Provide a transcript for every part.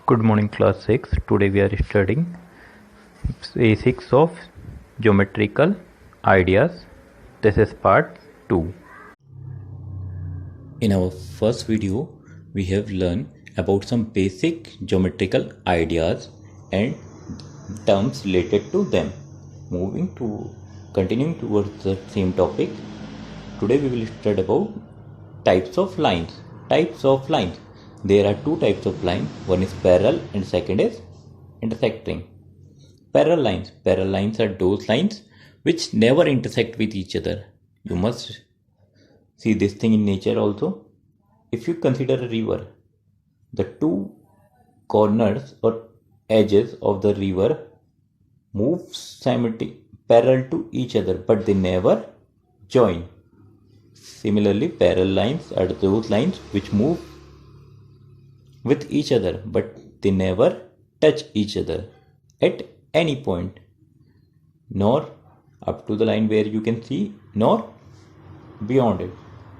Good morning, class 6. Today we are studying basics of geometrical ideas. This is part 2. In our first video, we have learned about some basic geometrical ideas and terms related to them. Continuing towards the same topic, today we will study about types of lines. Types of lines. There are two types of lines. One is parallel and second is intersecting. Parallel lines. Parallel lines are those lines which never intersect with each other. You must see this thing in nature also. If you consider a river, the two corners or edges of the river move parallel to each other, but they never join. Similarly, parallel lines are those lines which move with each other, but they never touch each other at any point, nor up to the line where you can see, nor beyond it.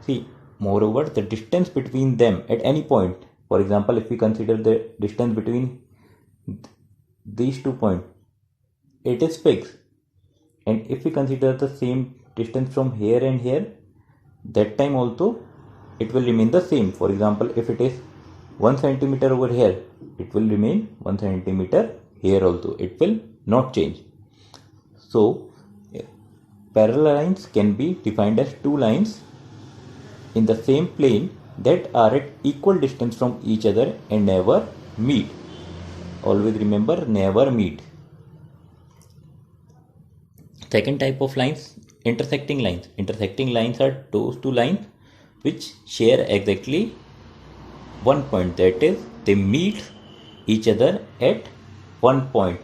See, moreover, the distance between them at any point, for example, if we consider the distance between these 2 points, it is fixed. And if we consider the same distance from here and here, that time also it will remain the same. For example, if it is 1 centimeter over here, it will remain 1 centimeter here also. It will not change. So, parallel lines can be defined as two lines in the same plane that are at equal distance from each other and never meet. Always remember, never meet. Second type of lines, intersecting lines. Intersecting lines are those two lines which share exactly one point, that is, they meet each other at one point.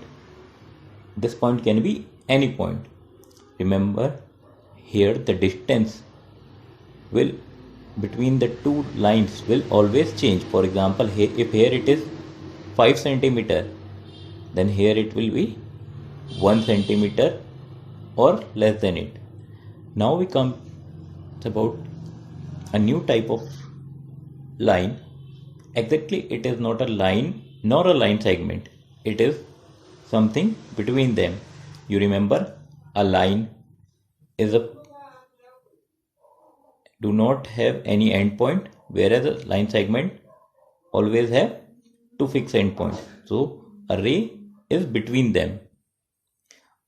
This point can be any point. Remember, here the distance will between the two lines will always change. For example, if here it is 5 centimeter, then here it will be 1 centimeter or less than it. Now we come about a new type of line. Exactly, it is not a line nor a line segment. It is something between them. You remember, a line is do not have any endpoint, whereas a line segment always have two fixed endpoints. So a ray is between them.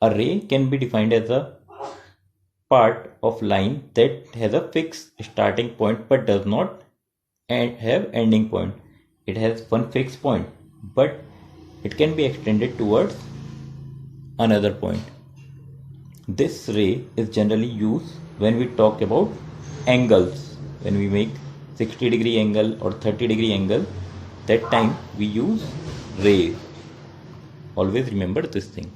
A ray can be defined as a part of line that has a fixed starting point but does not have ending point. It has one fixed point, but it can be extended towards another point. This ray is generally used when we talk about angles. When we make 60-degree angle or 30-degree angle, that time we use rays. Always remember this thing.